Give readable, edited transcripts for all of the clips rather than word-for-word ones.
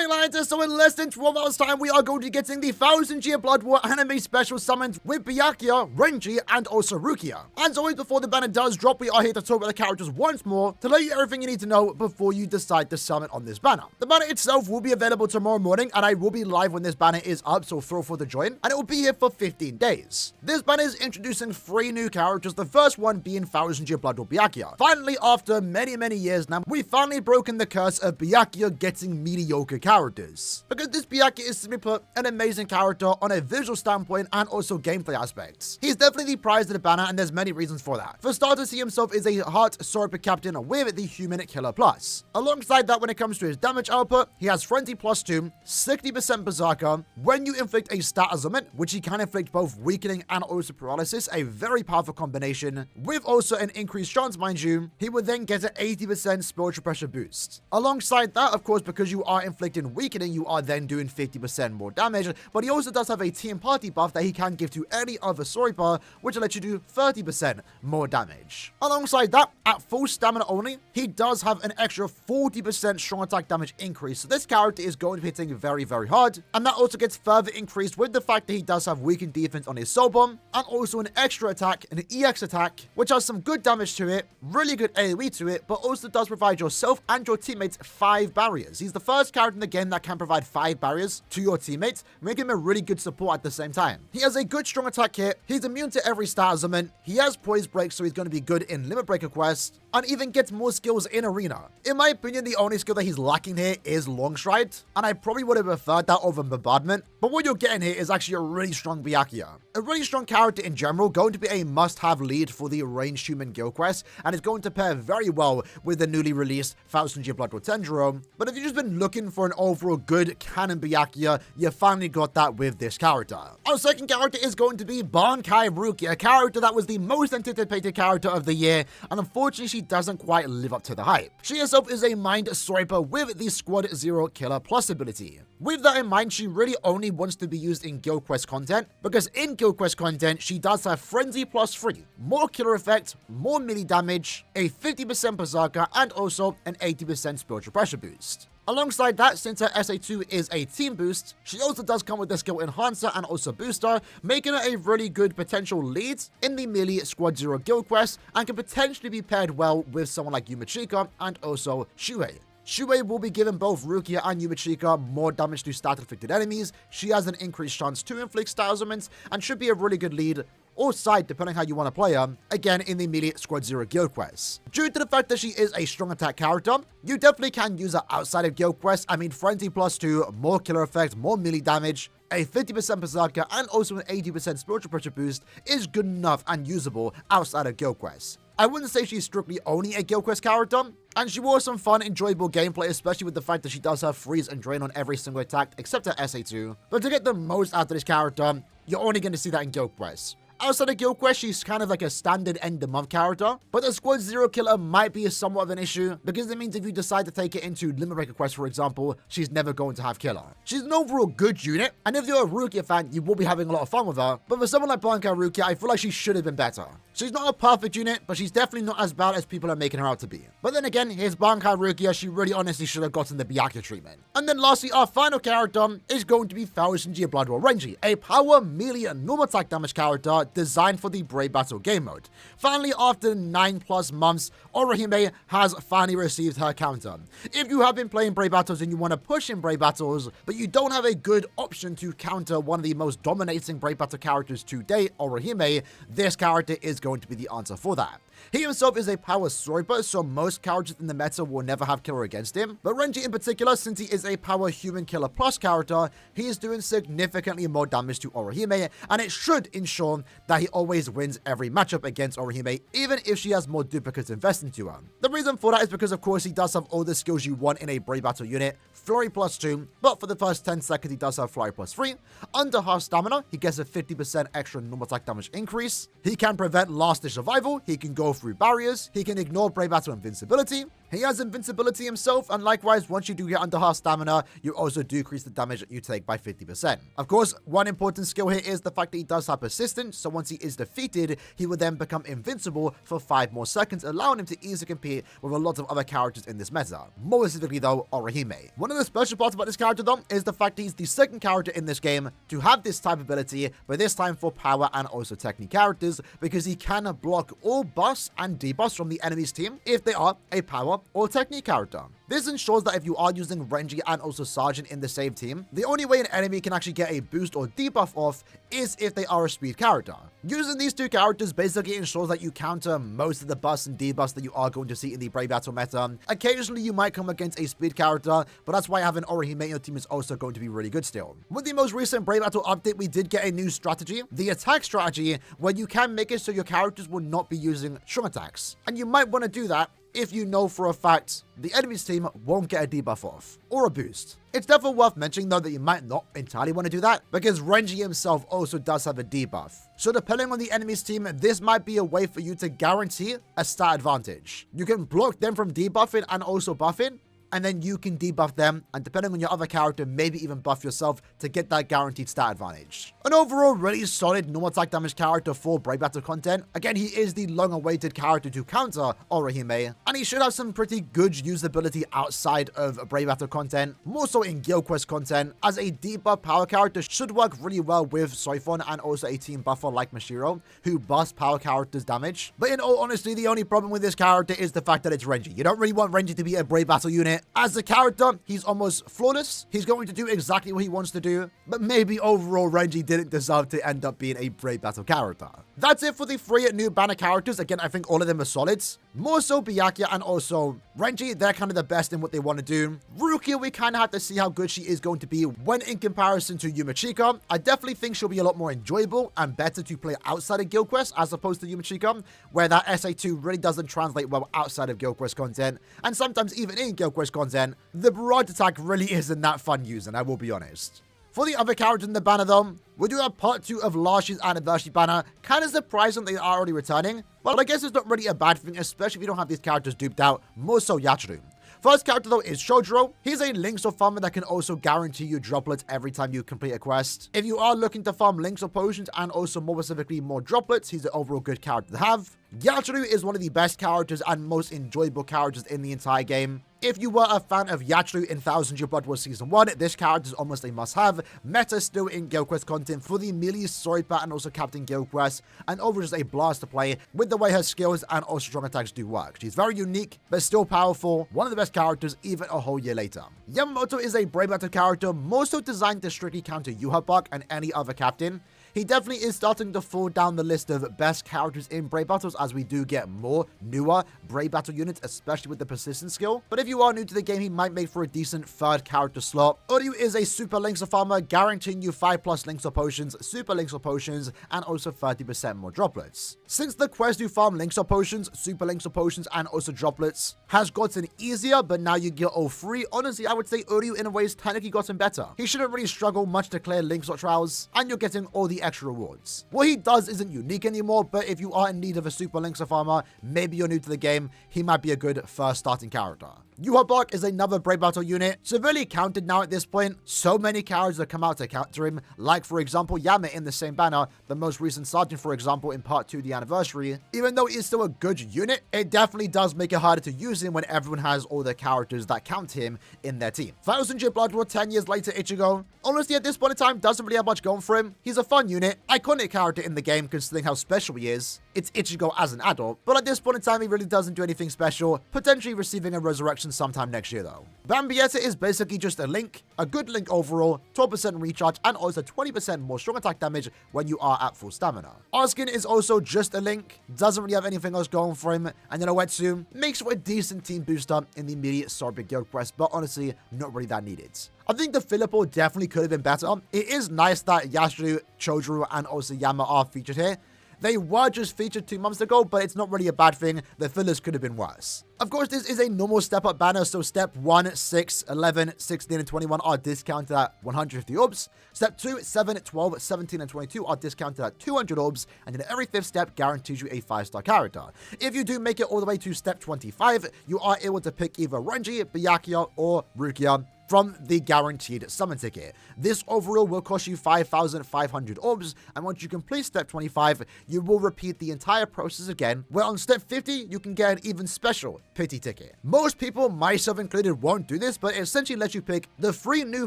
Lions, so in less than 12 hours time, we are going to be getting the 1000-year Blood War anime special summons with Byakuya, Renji, and also Rukia. As always, before the banner does drop, we are here to talk about the characters once more to tell you everything you need to know before you decide to summon on this banner. The banner itself will be available tomorrow morning, and I will be live when this banner is up, so feel free to join, and it will be here for 15 days. This banner is introducing 3 new characters, the first one being 1000-year Blood War Byakuya. Finally, after many years now, we've finally broken the curse of Byakuya getting mediocre characters. Because this Byakuya is, simply put, an amazing character on a visual standpoint and also gameplay aspects. He's definitely the prize of the banner, and there's many reasons for that. For starters, he himself is a Heart Sorcerer captain with the Human Killer Plus. Alongside that, when it comes to his damage output, he has Frenzy plus 2, 60% Berserker. When you inflict a stat ailment, which he can inflict both weakening and also paralysis, a very powerful combination, with also an increased chance, mind you, he would then get an 80% spiritual pressure boost. Alongside that, of course, because you are inflicting weakening, you are then doing 50% more damage, but he also does have a team party buff that he can give to any other Soripa, which will let you do 30% more damage. Alongside that, at full stamina only, he does have an extra 40% strong attack damage increase, so this character is going to be hitting very hard, and that also gets further increased with the fact that he does have weakened defense on his soul bomb, and also an extra attack, an EX attack, which has some good damage to it, really good AoE to it, but also does provide yourself and your teammates 5 barriers. He's the first character in the game that can provide 5 barriers to your teammates, making him a really good support at the same time. He has a good strong attack hit, he's immune to every stat ailment, he has poise break, so he's going to be good in limit breaker quest, and even gets more skills in arena. In my opinion, the only skill that he's lacking here is long stride, and I probably would have preferred that over bombardment, but what you're getting here is actually a really strong Byakuya. A really strong character in general, going to be a must-have lead for the ranged human guild quest, and is going to pair very well with the newly released 1000-year Blood War Tenjiro. But if you've just been looking for an overall good canon Byakuya, you finally got that with this character. Our second character is going to be Bankai Rukia, a character that was the most anticipated character of the year, and unfortunately she doesn't quite live up to the hype. She herself is a Mind Swiper with the Squad 0 Killer Plus ability. With that in mind, she really only wants to be used in Guild Quest content, because in Guild Quest content, she does have Frenzy plus 3, more killer effect, more melee damage, a 50% Berserker, and also an 80% spiritual pressure boost. Alongside that, since her SA2 is a team boost, she also does come with the skill Enhancer and also Booster, making her a really good potential lead in the melee Squad 0 guild quest, and can potentially be paired well with someone like Yumachika and also Shuhei. Shuhei will be giving both Rukia and Yumachika more damage to stat-afflicted enemies. She has an increased chance to inflict stat ailments and should be a really good lead or side, depending how you want to play her, again in the immediate Squad 0 guild quest. Due to the fact that she is a strong attack character, you definitely can use her outside of guild quest. I mean, Frenzy plus 2, more killer effect, more melee damage, a 50% Berserker, and also an 80% spiritual pressure boost is good enough and usable outside of guild quest. I wouldn't say she's strictly only a guild quest character, and she was some fun, enjoyable gameplay, especially with the fact that she does have freeze and drain on every single attack except her SA2. But to get the most out of this character, you're only going to see that in guild quest. Outside of guild quest, she's kind of like a standard end-of-month character, but the Squad 0 killer might be somewhat of an issue, because it means if you decide to take it into limit breaker quest, for example, she's never going to have killer. She's an overall good unit, and if you're a Rukia fan, you will be having a lot of fun with her, but for someone like Bankai Rukia, I feel like she should have been better. She's not a perfect unit, but she's definitely not as bad as people are making her out to be. But then again, here's Bankai Rukia, she really honestly should have gotten the Byakuya treatment. And then lastly, our final character is going to be 1000-year Blood War Renji, a power melee normal attack damage character designed for the Brave Battle game mode. Finally, after 9+ months, Aaroniero has finally received her counter. If you have been playing Brave Battles and you want to push in Brave Battles, but you don't have a good option to counter one of the most dominating Brave Battle characters to date, Aaroniero, this character is going to be the answer for that. He himself is a power sniper, so most characters in the meta will never have killer against him. But Renji in particular, since he is a power human killer plus character, he is doing significantly more damage to Aaroniero, and it should ensure that he always wins every matchup against Aaroniero, even if she has more duplicates invested into her. The reason for that is because, of course, he does have all the skills you want in a Brave Battle unit. Flurry plus 2, but for the first 10 seconds, he does have Flurry plus 3. Under half stamina, he gets a 50% extra normal attack damage increase. He can prevent last-ditch survival. He can go through barriers. He can ignore Brave Battle invincibility. He has invincibility himself, and likewise, once you do get under half stamina, you also decrease the damage that you take by 50%. Of course, one important skill here is the fact that he does have persistence, so once he is defeated, he will then become invincible for 5 more seconds, allowing him to easily compete with a lot of other characters in this meta. More specifically though, Orihime. One of the special parts about this character though is the fact that he's the second character in this game to have this type of ability, but this time for power and also technique characters, because he can block all buffs and debuffs from the enemy's team if they are a power or technique character. This ensures that if you are using Renji and also Sergeant in the same team, the only way an enemy can actually get a boost or debuff off is if they are a speed character. Using these two characters basically ensures that you counter most of the buffs and debuffs that you are going to see in the Brave Battle meta. Occasionally you might come against a speed character, but that's why having Orihime in your team is also going to be really good still. With the most recent Brave Battle update, we did get a new strategy, the attack strategy, where you can make it so your characters will not be using strong attacks. And you might want to do that if you know for a fact the enemy's team won't get a debuff off, or a boost. It's definitely worth mentioning though that you might not entirely want to do that, because Renji himself also does have a debuff. So depending on the enemy's team, this might be a way for you to guarantee a stat advantage. You can block them from debuffing and also buffing, and then you can debuff them, and depending on your other character, maybe even buff yourself to get that guaranteed stat advantage. An overall really solid normal attack damage character for Brave Battle content. Again, he is the long-awaited character to counter Orihime, and he should have some pretty good usability outside of Brave Battle content, more so in Guild Quest content, as a debuff power character should work really well with Soifon and also a team buffer like Mashiro, who buffs power characters damage. But in all honesty, the only problem with this character is the fact that it's Renji. You don't really want Renji to be a Brave Battle unit. As a character, he's almost flawless. He's going to do exactly what he wants to do, but maybe overall Renji didn't deserve to end up being a Brave Battle character. That's it for the 3 new banner characters. Again, I think all of them are solids. More so Byakuya and also Renji, they're kind of the best in what they want to do. Rukia, we kind of have to see how good she is going to be when in comparison to Yumachika. I definitely think she'll be a lot more enjoyable and better to play outside of Guild Quest as opposed to Yumachika, where that SA2 really doesn't translate well outside of Guild Quest content, and sometimes even in Guild Quest content, the barrage attack really isn't that fun using, I will be honest. For the other characters in the banner though, we do have part 2 of last year's anniversary banner. Kind of surprising they are already returning, but I guess it's not really a bad thing, especially if you don't have these characters duped out, more so Yachiru. First character though is Shojiro. He's a links or farmer that can also guarantee you droplets every time you complete a quest. If you are looking to farm links or potions and also more specifically more droplets, he's an overall good character to have. Yachiru is one of the best characters and most enjoyable characters in the entire game. If you were a fan of Yachiru in 1000 Year Blood War Season 1, this character is almost a must-have. Meta still in Guild Quest content for the melee story part and also Captain Guild Quest, and overall just a blast to play with the way her skills and also strong attacks do work. She's very unique, but still powerful, one of the best characters even a whole year later. Yamamoto is a Brave Battle character, more so designed to strictly counter Yuha Buck and any other captain. He definitely is starting to fall down the list of best characters in Brave Battles as we do get more newer Brave Battle units, especially with the persistence skill. But if you are new to the game, he might make for a decent 3rd character slot. Uryu is a super links or farmer, guaranteeing you 5+ links or potions, super links or potions, and also 30% more droplets. Since the quest to farm links or potions, super links or potions, and also droplets has gotten easier, but now you get all 3, honestly, I would say Uryu in a way has technically gotten better. He shouldn't really struggle much to clear links or trials, and you're getting all the extra rewards. What he does isn't unique anymore, but if you are in need of a super links or farmer, maybe you're new to the game, he might be a good first starting character. Yuha Buck is another Brave Battle unit, severely counted now at this point. So many characters have come out to counter him, like for example Yame in the same banner, the most recent Sergeant for example in part 2 the anniversary. Even though he is still a good unit, it definitely does make it harder to use him when everyone has all the characters that count him in their team. 1000 Year Blood War 10 years later Ichigo, honestly at this point in time doesn't really have much going for him. He's a fun unit, iconic character in the game considering how special he is. It's Ichigo as an adult, but at this point in time he really doesn't do anything special, potentially receiving a resurrection sometime next year though. Bambietta is basically just a link, a good link overall, 12% recharge and also 20% more strong attack damage when you are at full stamina. Arskin is also just a link, doesn't really have anything else going for him, and then Oetsu makes for a decent team booster in the immediate Sorbet Guild Quest, but honestly not really that needed. I think the Filippo definitely could have been better. It is nice that Yashiro, Chojuro, and also Yama are featured here. They were just featured 2 months ago, but it's not really a bad thing. The fillers could have been worse. Of course, this is a normal step-up banner, so step 1, 6, 11, 16, and 21 are discounted at 150 orbs. Step 2, 7, 12, 17, and 22 are discounted at 200 orbs, and then every 5th step guarantees you a 5-star character. If you do make it all the way to step 25, you are able to pick either Renji, Byakuya, or Rukia from the guaranteed summon ticket. This overall will cost you 5,500 orbs, and once you complete step 25, you will repeat the entire process again, where on step 50, you can get an even special pity ticket. Most people, myself included, won't do this, but it essentially lets you pick the 3 new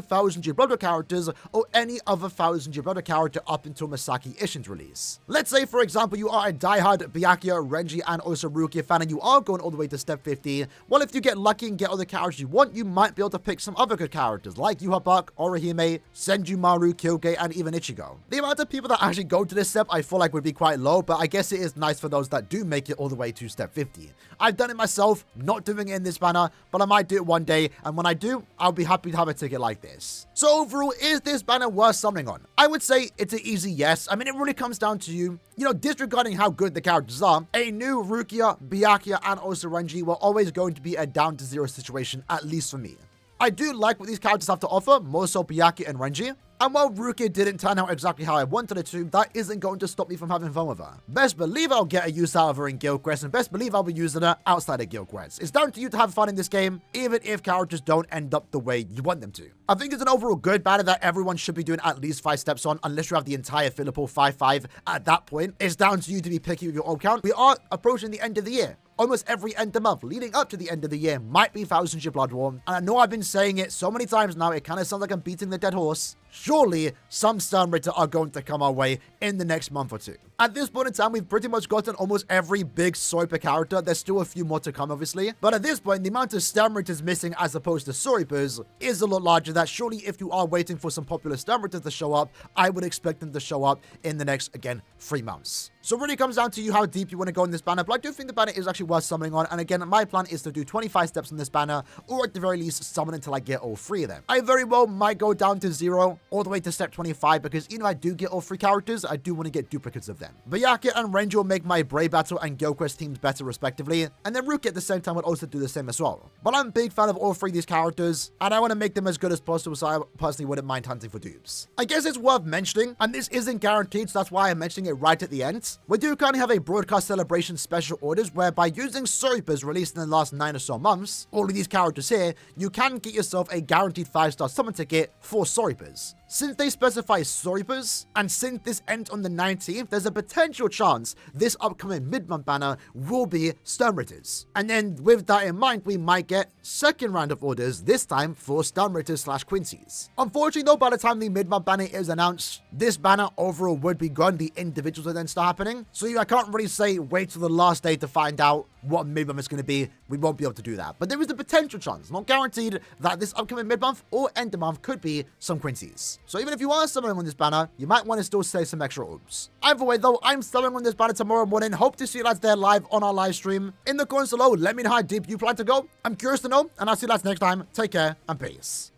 1000 Year Blood War characters or any other 1000 Year Blood War character up until Masaki Ishin's release. Let's say, for example, you are a diehard Byakuya, Renji, and also Rukia fan, and you are going all the way to step 50. Well, if you get lucky and get all the characters you want, you might be able to pick some other good characters like Yuha Buck, Orihime, Senjumaru, Kyogei, and even Ichigo. The amount of people that actually go to this step I feel like would be quite low, but I guess it is nice for those that do make it all the way to step 50. I've done it myself, not doing it in this banner, but I might do it one day, and when I do, I'll be happy to have a ticket like this. So overall, is this banner worth summoning on? I would say it's an easy yes. I mean, it really comes down to you know, disregarding how good the characters are, a new Rukia, Byakuya, and also Renji were always going to be a down to 0 situation, at least for me. I do like what these characters have to offer, more so Byakuya and Renji. And while Rukia didn't turn out exactly how I wanted it to, that isn't going to stop me from having fun with her. Best believe I'll get a use out of her in Guild Quest, and best believe I'll be using her outside of Guild Quest. It's down to you to have fun in this game, even if characters don't end up the way you want them to. I think it's an overall good banner that everyone should be doing at least 5 steps on, unless you have the entire filler pool 5-5. At that point, it's down to you to be picky with your orb count. We are approaching the end of the year. Almost every end of month leading up to the end of the year might be 1000 Year Blood War. And I know I've been saying it so many times now, it kind of sounds like I'm beating the dead horse. Surely some Stern Ritter are going to come our way in the next month or 2. At this point in time, we've pretty much gotten almost every big Super character. There's still a few more to come, obviously. But at this point, the amount of Stern Ritters missing as opposed to Soripers is a lot larger. That surely if you are waiting for some popular Stern Ritters to show up, I would expect them to show up in the next, again, 3 months. So it really comes down to you how deep you want to go in this banner. But I do think the banner is actually worth summoning on. And again, my plan is to do 25 steps on this banner, or at the very least, summon until I get all 3 of them. I very well might go down to 0 all the way to step 25, because even if I do get all 3 characters, I do want to get duplicates of them. Byakuya and Renji will make my Brave Battle and Guild Quest teams better respectively, and then Rukia at the same time would also do the same as well. But I'm a big fan of all 3 of these characters, and I want to make them as good as possible, so I personally wouldn't mind hunting for dupes. I guess it's worth mentioning, and this isn't guaranteed, so that's why I'm mentioning it right at the end. We do currently have a Broadcast Celebration special orders, where by using Soripers released in the last 9 or so months, all of these characters here, you can get yourself a guaranteed 5-star summon ticket for Soripers. Since they specify Soripers, and since this ends on the 19th, there's a potential chance this upcoming mid-month banner will be Stern Ritters. And then with that in mind, we might get second round of orders, this time for Stern Ritters / Quincy's. Unfortunately though, by the time the mid-month banner is announced, this banner overall would be gone, the individuals will then start happening. So I can't really say wait till the last day to find out what mid-month is going to be. We won't be able to do that. But there is the potential chance, not guaranteed, that this upcoming mid-month or end of month could be some Quincy's. So even if you are summoning on this banner, you might want to still save some extra orbs. Either way though, I'm summoning on this banner tomorrow morning. Hope to see you lads there live on our live stream. In the comments below, let me know how deep you plan to go. I'm curious to know, and I'll see you lads next time. Take care and peace.